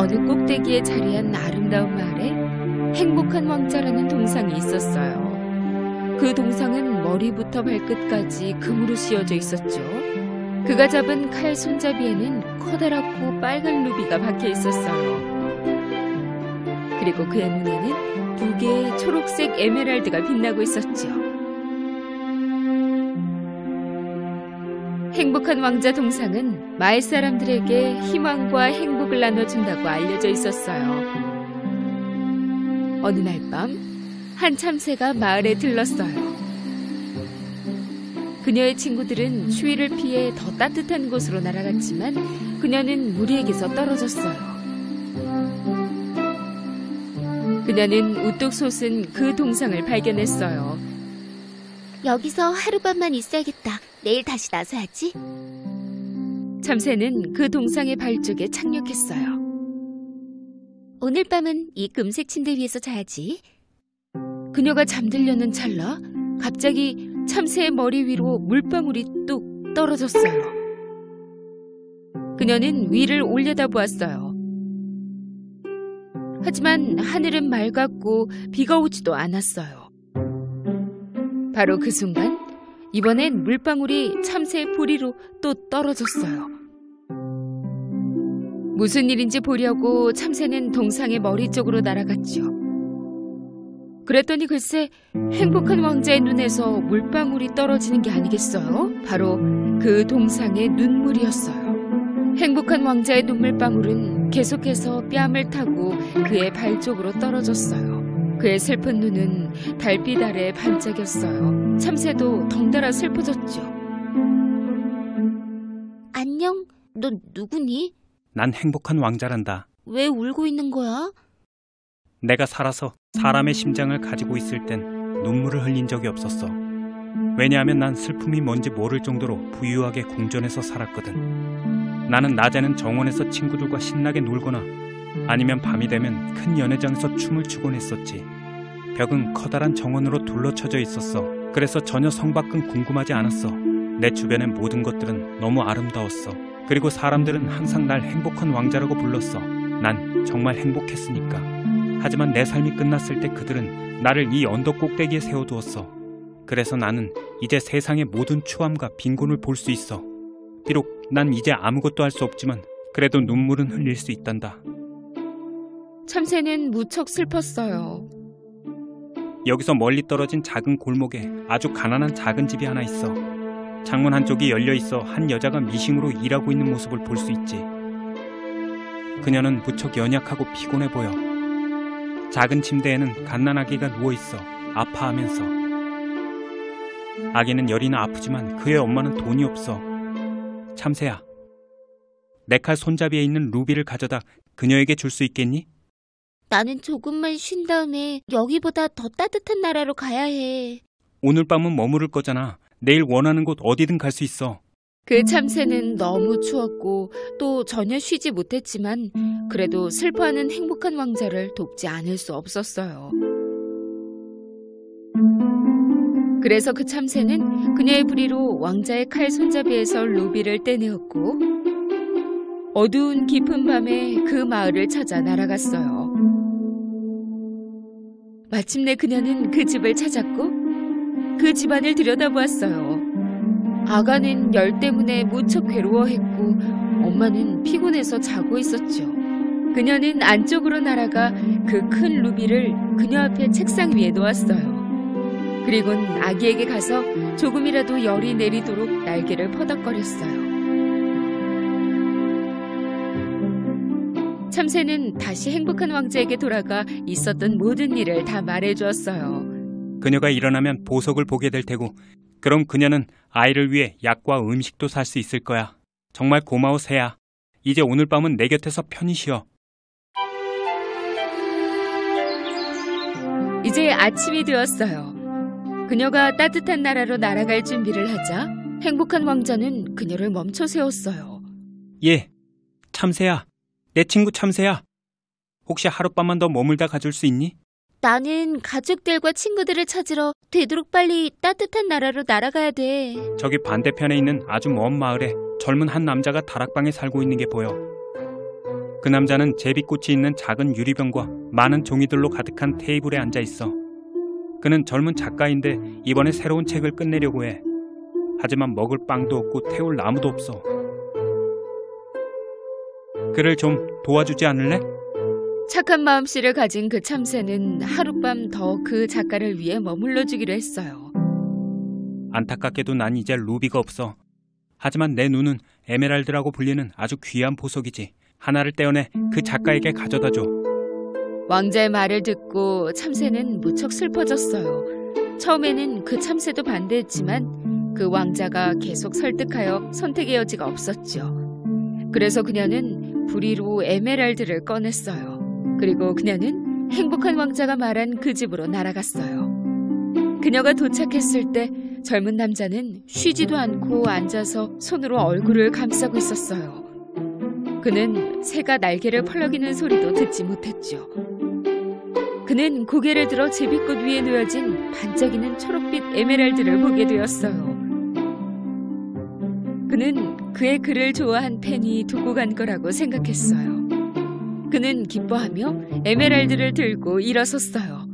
어느 꼭대기에 자리한 아름다운 마을에 행복한 왕자라는 동상이 있었어요. 그 동상은 머리부터 발끝까지 금으로 씌워져 있었죠. 그가 잡은 칼 손잡이에는 커다랗고 빨간 루비가 박혀 있었어요. 그리고 그의 눈에는 2개의 초록색 에메랄드가 빛나고 있었죠. 행복한 왕자 동상은 마을 사람들에게 희망과 행복을 나눠준다고 알려져 있었어요. 어느 날 밤 한 참새가 마을에 들렀어요. 그녀의 친구들은 추위를 피해 더 따뜻한 곳으로 날아갔지만 그녀는 무리에게서 떨어졌어요. 그녀는 우뚝 솟은 그 동상을 발견했어요. 여기서 하룻밤만 있어야겠다. 내일 다시 나서야지. 참새는 그 동상의 발쪽에 착륙했어요. 오늘 밤은 이 금색 침대 위에서 자야지. 그녀가 잠들려는 찰나 갑자기 참새의 머리 위로 물방울이 뚝 떨어졌어요. 그녀는 위를 올려다보았어요. 하지만 하늘은 맑았고 비가 오지도 않았어요. 바로 그 순간 이번엔 물방울이 참새의 부리로 또 떨어졌어요. 무슨 일인지 보려고 참새는 동상의 머리 쪽으로 날아갔죠. 그랬더니 글쎄 행복한 왕자의 눈에서 물방울이 떨어지는 게 아니겠어요? 바로 그 동상의 눈물이었어요. 행복한 왕자의 눈물방울은 계속해서 뺨을 타고 그의 발 쪽으로 떨어졌어요. 그의 슬픈 눈은 달빛 아래 반짝였어요. 참새도 덩달아 슬퍼졌죠. 안녕? 너 누구니? 난 행복한 왕자란다. 왜 울고 있는 거야? 내가 살아서 사람의 심장을 가지고 있을 땐 눈물을 흘린 적이 없었어. 왜냐하면 난 슬픔이 뭔지 모를 정도로 부유하게 궁전에서 살았거든. 나는 낮에는 정원에서 친구들과 신나게 놀거나 아니면 밤이 되면 큰 연회장에서 춤을 추곤 했었지. 벽은 커다란 정원으로 둘러쳐져 있었어. 그래서 전혀 성 밖은 궁금하지 않았어. 내 주변의 모든 것들은 너무 아름다웠어. 그리고 사람들은 항상 날 행복한 왕자라고 불렀어. 난 정말 행복했으니까. 하지만 내 삶이 끝났을 때 그들은 나를 이 언덕 꼭대기에 세워두었어. 그래서 나는 이제 세상의 모든 추함과 빈곤을 볼 수 있어. 비록 난 이제 아무것도 할 수 없지만 그래도 눈물은 흘릴 수 있단다. 참새는 무척 슬펐어요. 여기서 멀리 떨어진 작은 골목에 아주 가난한 작은 집이 하나 있어. 창문 한쪽이 열려 있어 한 여자가 미싱으로 일하고 있는 모습을 볼 수 있지. 그녀는 무척 연약하고 피곤해 보여. 작은 침대에는 갓난아기가 누워있어 아파하면서. 아기는 열이나 아프지만 그의 엄마는 돈이 없어. 참새야, 내 칼 손잡이에 있는 루비를 가져다 그녀에게 줄 수 있겠니? 나는 조금만 쉰 다음에 여기보다 더 따뜻한 나라로 가야 해. 오늘 밤은 머무를 거잖아. 내일 원하는 곳 어디든 갈 수 있어. 그 참새는 너무 추웠고 또 전혀 쉬지 못했지만 그래도 슬퍼하는 행복한 왕자를 돕지 않을 수 없었어요. 그래서 그 참새는 그녀의 부리로 왕자의 칼 손잡이에서 루비를 떼내었고 어두운 깊은 밤에 그 마을을 찾아 날아갔어요. 마침내 그녀는 그 집을 찾았고 그 집안을 들여다보았어요. 아가는 열 때문에 무척 괴로워했고 엄마는 피곤해서 자고 있었죠. 그녀는 안쪽으로 날아가 그 큰 루비를 그녀 앞에 책상 위에 놓았어요. 그리곤 아기에게 가서 조금이라도 열이 내리도록 날개를 퍼덕거렸어요. 참새는 다시 행복한 왕자에게 돌아가 있었던 모든 일을 다 말해주었어요. 그녀가 일어나면 보석을 보게 될 테고 그럼 그녀는 아이를 위해 약과 음식도 살 수 있을 거야. 정말 고마워 새야. 이제 오늘 밤은 내 곁에서 편히 쉬어. 이제 아침이 되었어요. 그녀가 따뜻한 나라로 날아갈 준비를 하자 행복한 왕자는 그녀를 멈춰 세웠어요. 예, 참새야. 내 친구 참새야. 혹시 하룻밤만 더 머물다 가줄 수 있니? 나는 가족들과 친구들을 찾으러 되도록 빨리 따뜻한 나라로 날아가야 돼. 저기 반대편에 있는 아주 먼 마을에 젊은 한 남자가 다락방에 살고 있는 게 보여. 그 남자는 제비꽃이 있는 작은 유리병과 많은 종이들로 가득한 테이블에 앉아 있어. 그는 젊은 작가인데 이번에 새로운 책을 끝내려고 해. 하지만 먹을 빵도 없고 태울 나무도 없어. 그를 좀 도와주지 않을래? 착한 마음씨를 가진 그 참새는 하룻밤 더 그 작가를 위해 머물러 주기로 했어요. 안타깝게도 난 이제 루비가 없어. 하지만 내 눈은 에메랄드라고 불리는 아주 귀한 보석이지. 하나를 떼어내 그 작가에게 가져다 줘. 왕자의 말을 듣고 참새는 무척 슬퍼졌어요. 처음에는 그 참새도 반대했지만 그 왕자가 계속 설득하여 선택의 여지가 없었죠. 그래서 그녀는 불의로 에메랄드를 꺼냈어요. 그리고 그녀는 행복한 왕자가 말한 그 집으로 날아갔어요. 그녀가 도착했을 때 젊은 남자는 쉬지도 않고 앉아서 손으로 얼굴을 감싸고 있었어요. 그는 새가 날개를 펄럭이는 소리도 듣지 못했죠. 그는 고개를 들어 제비꽃 위에 놓여진 반짝이는 초록빛 에메랄드를 보게 되었어요. 그는 그의 글을 좋아한 팬이 두고 간 거라고 생각했어요. 그는 기뻐하며 에메랄드를 들고 일어섰어요.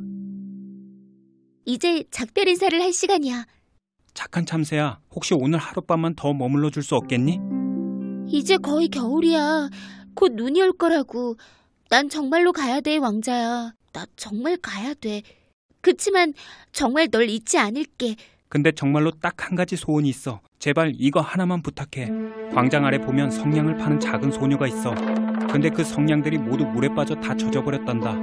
이제 작별 인사를 할 시간이야. 착한 참새야, 혹시 오늘 하룻밤만 더 머물러 줄 수 없겠니? 이제 거의 겨울이야. 곧 눈이 올 거라고. 난 정말로 가야 돼, 왕자야. 나 정말 가야 돼. 그치만 정말 널 잊지 않을게. 근데 정말로 딱 한 가지 소원이 있어. 제발 이거 하나만 부탁해. 광장 아래 보면 성냥을 파는 작은 소녀가 있어. 근데 그 성냥들이 모두 물에 빠져 다 젖어버렸단다.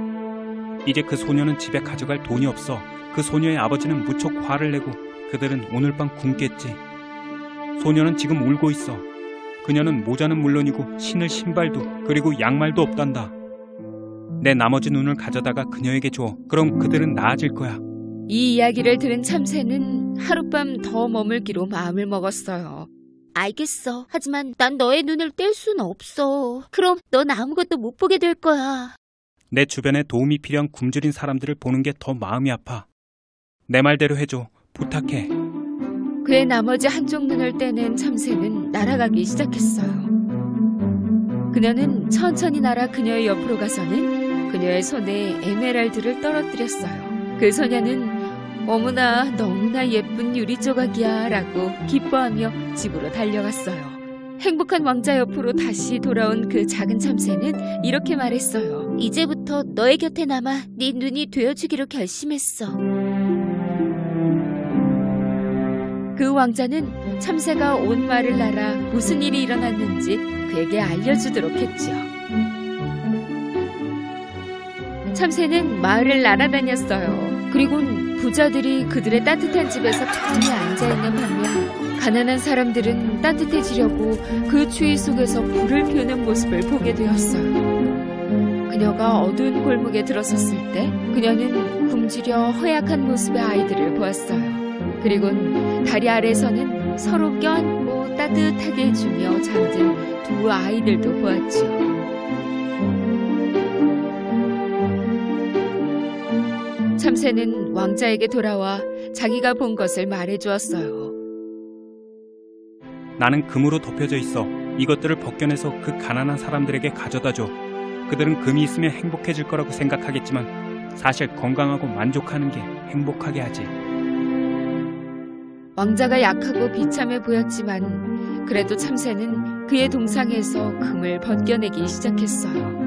이제 그 소녀는 집에 가져갈 돈이 없어. 그 소녀의 아버지는 무척 화를 내고 그들은 오늘 밤 굶겠지. 소녀는 지금 울고 있어. 그녀는 모자는 물론이고 신을 신발도 그리고 양말도 없단다. 내 나머지 눈을 가져다가 그녀에게 줘. 그럼 그들은 나아질 거야. 이 이야기를 들은 참새는 하룻밤 더 머물기로 마음을 먹었어요. 알겠어. 하지만 난 너의 눈을 뗄 수는 없어. 그럼 넌 아무것도 못 보게 될 거야. 내 주변에 도움이 필요한 굶주린 사람들을 보는 게 더 마음이 아파. 내 말대로 해줘. 부탁해. 그의 나머지 한쪽 눈을 떼낸 참새는 날아가기 시작했어요. 그녀는 천천히 날아 그녀의 옆으로 가서는 그녀의 손에 에메랄드를 떨어뜨렸어요. 그 소녀는 어머나 너무나 예쁜 유리 조각이야 라고 기뻐하며 집으로 달려갔어요. 행복한 왕자 옆으로 다시 돌아온 그 작은 참새는 이렇게 말했어요. 이제부터 너의 곁에 남아 네 눈이 되어주기로 결심했어. 그 왕자는 참새가 온 마을을 날아 무슨 일이 일어났는지 그에게 알려주도록 했죠. 참새는 마을을 날아다녔어요. 그리곤 부자들이 그들의 따뜻한 집에서 편히 앉아있는 반면 가난한 사람들은 따뜻해지려고 그 추위 속에서 불을 피우는 모습을 보게 되었어요. 그녀가 어두운 골목에 들어섰을 때 그녀는 굶주려 허약한 모습의 아이들을 보았어요. 그리곤 다리 아래서는 서로 껴안고 따뜻하게 해주며 잠든 두 아이들도 보았죠. 참새는 왕자에게 돌아와 자기가 본 것을 말해주었어요. 나는 금으로 덮여져 있어. 이것들을 벗겨내서 그 가난한 사람들에게 가져다 줘. 그들은 금이 있으면 행복해질 거라고 생각하겠지만 사실 건강하고 만족하는 게 행복하게 하지. 왕자가 약하고 비참해 보였지만 그래도 참새는 그의 동상에서 금을 벗겨내기 시작했어요.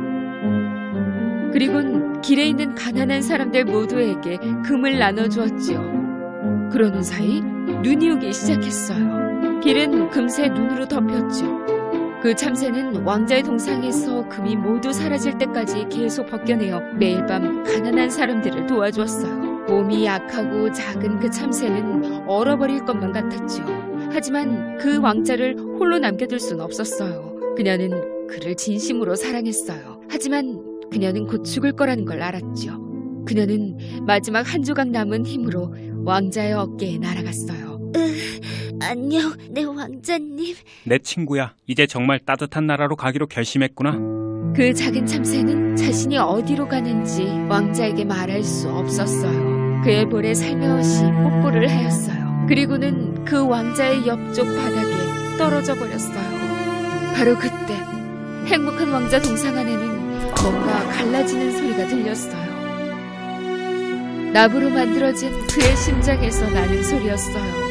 그리곤 길에 있는 가난한 사람들 모두에게 금을 나눠주었지요. 그러는 사이 눈이 오기 시작했어요. 길은 금세 눈으로 덮였죠. 그 참새는 왕자의 동상에서 금이 모두 사라질 때까지 계속 벗겨내어 매일 밤 가난한 사람들을 도와주었어요. 몸이 약하고 작은 그 참새는 얼어버릴 것만 같았죠. 하지만 그 왕자를 홀로 남겨둘 순 없었어요. 그녀는 그를 진심으로 사랑했어요. 하지만 그녀는 곧 죽을 거라는 걸 알았죠. 그녀는 마지막 한 조각 남은 힘으로 왕자의 어깨에 날아갔어요. 안녕, 내 왕자님. 내 친구야. 이제 정말 따뜻한 나라로 가기로 결심했구나. 그 작은 참새는 자신이 어디로 가는지 왕자에게 말할 수 없었어요. 그의 볼에 살며시 뽀뽀를 하였어요. 그리고는 그 왕자의 옆쪽 바닥에 떨어져 버렸어요. 바로 그때 행복한 왕자 동상 안에는 뭔가 갈라지는 소리가 들렸어요. 나무로 만들어진 그의 심장에서 나는 소리였어요.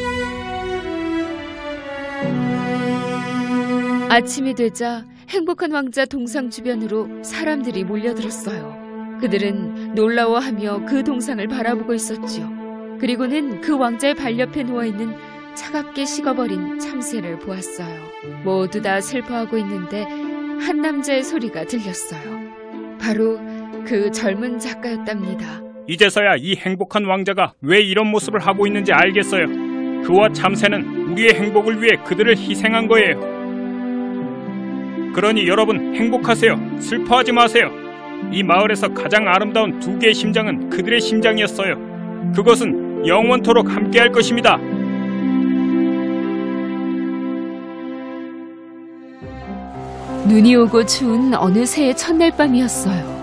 아침이 되자 행복한 왕자 동상 주변으로 사람들이 몰려들었어요. 그들은 놀라워하며 그 동상을 바라보고 있었죠. 그리고는 그 왕자의 발 옆에 누워있는 차갑게 식어버린 참새를 보았어요. 모두 다 슬퍼하고 있는데 한 남자의 소리가 들렸어요. 바로 그 젊은 작가였답니다. 이제서야 이 행복한 왕자가 왜 이런 모습을 하고 있는지 알겠어요. 그와 참새는 우리의 행복을 위해 그들을 희생한 거예요. 그러니 여러분 행복하세요. 슬퍼하지 마세요. 이 마을에서 가장 아름다운 두 개의 심장은 그들의 심장이었어요. 그것은 영원토록 함께할 것입니다. 눈이 오고 추운 어느 새해 첫날 밤이었어요.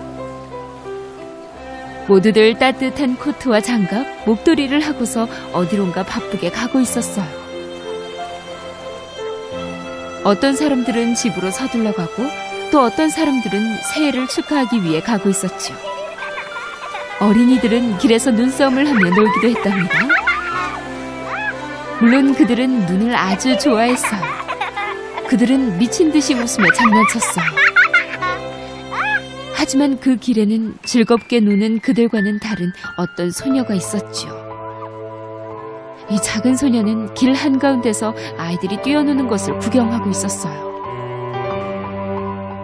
모두들 따뜻한 코트와 장갑, 목도리를 하고서 어디론가 바쁘게 가고 있었어요. 어떤 사람들은 집으로 서둘러 가고 또 어떤 사람들은 새해를 축하하기 위해 가고 있었죠. 어린이들은 길에서 눈싸움을 하며 놀기도 했답니다. 물론 그들은 눈을 아주 좋아했어요. 그들은 미친 듯이 웃으며 장난쳤어요. 하지만 그 길에는 즐겁게 노는 그들과는 다른 어떤 소녀가 있었죠. 이 작은 소녀는 길 한가운데서 아이들이 뛰어노는 것을 구경하고 있었어요.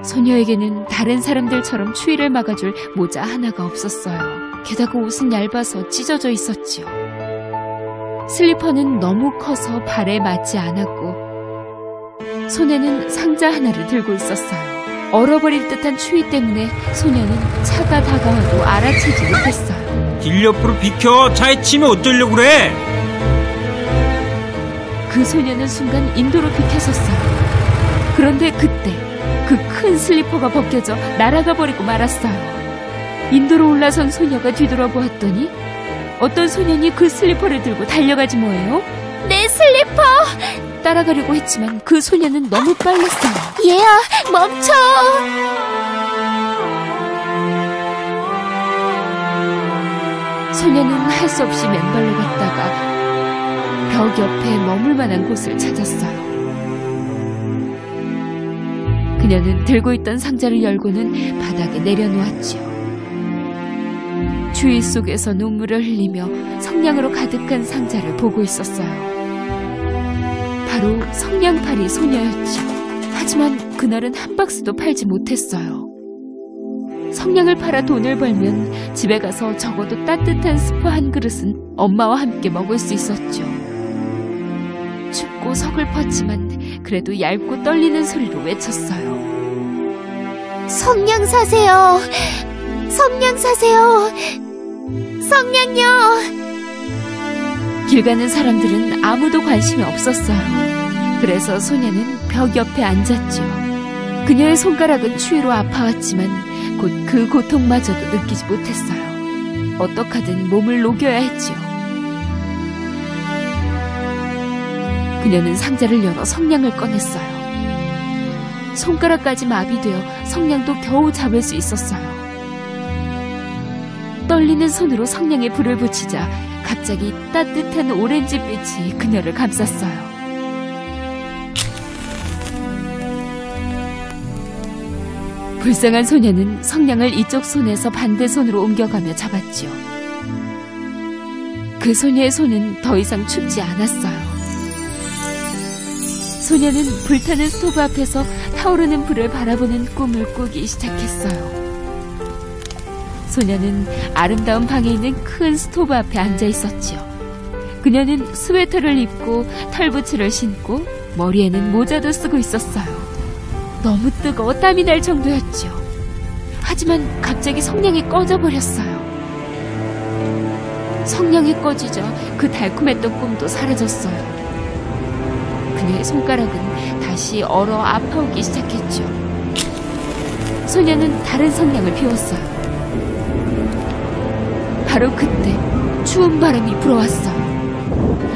소녀에게는 다른 사람들처럼 추위를 막아줄 모자 하나가 없었어요. 게다가 옷은 얇아서 찢어져 있었죠. 슬리퍼는 너무 커서 발에 맞지 않았고 손에는 상자 하나를 들고 있었어요. 얼어버릴 듯한 추위 때문에 소녀는 차가 다가와도 알아채지 못했어요. 길 옆으로 비켜! 차에 치면 어쩌려고 그래! 그 소녀는 순간 인도로 비켜섰어요. 그런데 그때 그 큰 슬리퍼가 벗겨져 날아가 버리고 말았어요. 인도로 올라선 소녀가 뒤돌아보았더니 어떤 소년이 그 슬리퍼를 들고 달려가지 뭐예요? 내 슬리퍼! 따라가려고 했지만 그 소녀는 너무 빨랐어요. 얘야, 멈춰! 소녀는 할 수 없이 맨발로 갔다가 벽 옆에 머물 만한 곳을 찾았어요. 그녀는 들고 있던 상자를 열고는 바닥에 내려놓았지요. 추위 속에서 눈물을 흘리며 성냥으로 가득한 상자를 보고 있었어요. 바로 성냥팔이 소녀였죠. 하지만 그날은 한 박스도 팔지 못했어요. 성냥을 팔아 돈을 벌면 집에 가서 적어도 따뜻한 스프 한 그릇은 엄마와 함께 먹을 수 있었죠. 춥고 서글펐지만 그래도 얇고 떨리는 소리로 외쳤어요. 성냥 사세요. 성냥 사세요. 성냥요. 길 가는 사람들은 아무도 관심이 없었어요. 그래서 소녀는 벽 옆에 앉았죠. 그녀의 손가락은 추위로 아파왔지만 곧 그 고통마저도 느끼지 못했어요. 어떡하든 몸을 녹여야 했지요. 그녀는 상자를 열어 성냥을 꺼냈어요. 손가락까지 마비되어 성냥도 겨우 잡을 수 있었어요. 떨리는 손으로 성냥에 불을 붙이자 갑자기 따뜻한 오렌지빛이 그녀를 감쌌어요. 불쌍한 소녀는 성냥을 이쪽 손에서 반대 손으로 옮겨가며 잡았죠. 그 소녀의 손은 더 이상 춥지 않았어요. 소녀는 불타는 스토브 앞에서 타오르는 불을 바라보는 꿈을 꾸기 시작했어요. 소녀는 아름다운 방에 있는 큰 스토브 앞에 앉아 있었죠. 그녀는 스웨터를 입고 털부츠를 신고 머리에는 모자도 쓰고 있었어요. 너무 뜨거워 땀이 날 정도였죠. 하지만 갑자기 성냥이 꺼져버렸어요. 성냥이 꺼지자 그 달콤했던 꿈도 사라졌어요. 그녀의 손가락은 다시 얼어 아파오기 시작했죠. 소녀는 다른 성냥을 피웠어요. 바로 그때 추운 바람이 불어왔어요.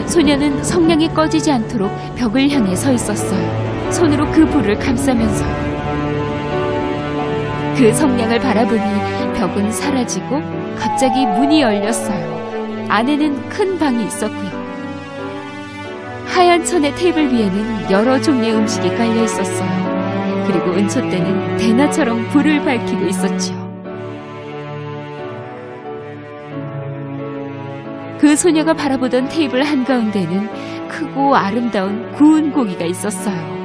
소녀는 성냥이 꺼지지 않도록 벽을 향해 서 있었어요. 손으로 그 불을 감싸면서요. 그 성냥을 바라보니 벽은 사라지고 갑자기 문이 열렸어요. 안에는 큰 방이 있었고요. 하얀 천의 테이블 위에는 여러 종류의 음식이 깔려 있었어요. 그리고 은촛대는 대나처럼 불을 밝히고 있었지요. 그 소녀가 바라보던 테이블 한가운데는 크고 아름다운 구운 고기가 있었어요.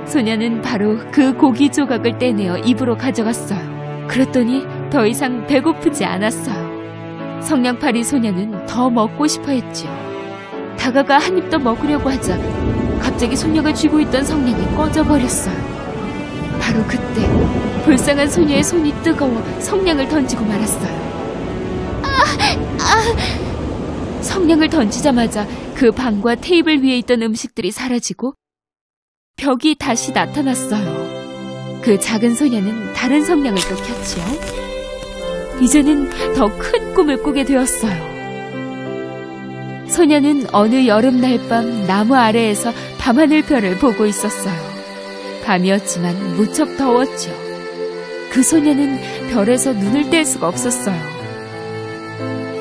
소녀는 바로 그 고기 조각을 떼내어 입으로 가져갔어요. 그랬더니 더 이상 배고프지 않았어요. 성냥팔이 소녀는 더 먹고 싶어 했지요. 다가가 한 입 더 먹으려고 하자 갑자기 소녀가 쥐고 있던 성냥이 꺼져버렸어요. 바로 그때 불쌍한 소녀의 손이 뜨거워 성냥을 던지고 말았어요. 성냥을 던지자마자 그 방과 테이블 위에 있던 음식들이 사라지고 벽이 다시 나타났어요. 그 작은 소녀는 다른 성냥을 또 켰지요. 이제는 더 큰 꿈을 꾸게 되었어요. 소녀는 어느 여름날 밤 나무 아래에서 밤하늘별을 보고 있었어요. 밤이었지만 무척 더웠죠. 그 소녀는 별에서 눈을 뗄 수가 없었어요.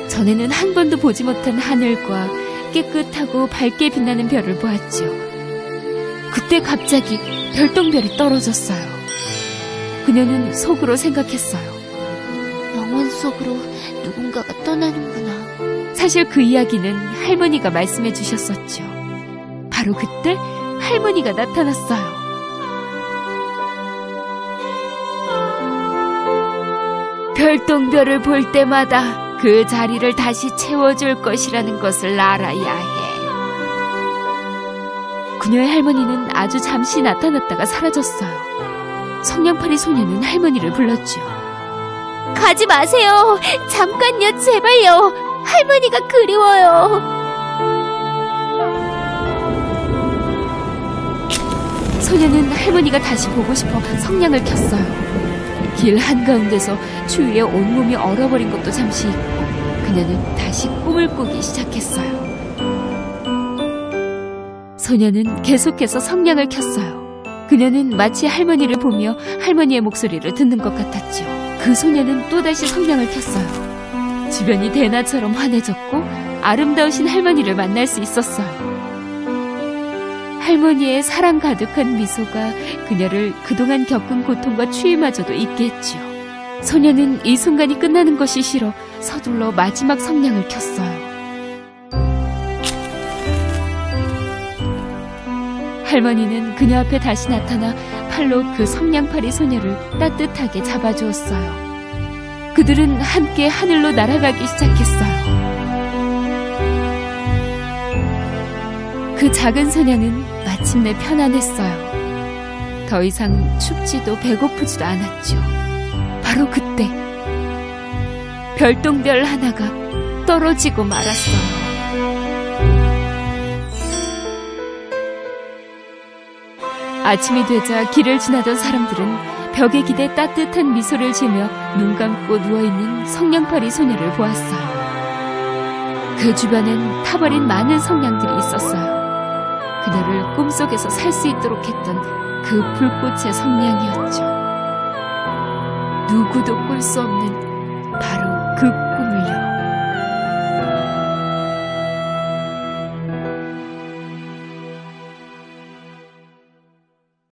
전에는 한 번도 보지 못한 하늘과 깨끗하고 밝게 빛나는 별을 보았지요. 그때 갑자기 별똥별이 떨어졌어요. 그녀는 속으로 생각했어요. 영원 속으로 누군가가 떠나는구나. 사실 그 이야기는 할머니가 말씀해 주셨었죠. 바로 그때 할머니가 나타났어요. 별똥별을 볼 때마다 그 자리를 다시 채워줄 것이라는 것을 알아야 해. 그녀의 할머니는 아주 잠시 나타났다가 사라졌어요. 성냥팔이 소녀는 할머니를 불렀지요. 가지 마세요. 잠깐요, 제발요. 할머니가 그리워요. 소녀는 할머니가 다시 보고 싶어 성냥을 켰어요. 길 한가운데서 추위에 온몸이 얼어버린 것도 잠시 잊고 그녀는 다시 꿈을 꾸기 시작했어요. 소녀는 계속해서 성냥을 켰어요. 그녀는 마치 할머니를 보며 할머니의 목소리를 듣는 것 같았죠. 그 소녀는 또다시 성냥을 켰어요. 주변이 대나처럼 환해졌고 아름다우신 할머니를 만날 수 있었어요. 할머니의 사랑 가득한 미소가 그녀를 그동안 겪은 고통과 추위마저도 잊게 했지요. 소녀는 이 순간이 끝나는 것이 싫어 서둘러 마지막 성냥을 켰어요. 할머니는 그녀 앞에 다시 나타나 팔로 그 성냥팔이 소녀를 따뜻하게 잡아주었어요. 그들은 함께 하늘로 날아가기 시작했어요. 그 작은 소녀는 마침내 편안했어요. 더 이상 춥지도 배고프지도 않았죠. 바로 그때 별똥별 하나가 떨어지고 말았어요. 아침이 되자 길을 지나던 사람들은 벽에 기대 따뜻한 미소를 지으며 눈 감고 누워있는 성냥팔이 소녀를 보았어요. 그 주변엔 타버린 많은 성냥들이 있었어요. 그녀를 꿈속에서 살 수 있도록 했던 그 불꽃의 성냥이었죠. 누구도 꿀 수 없는 바로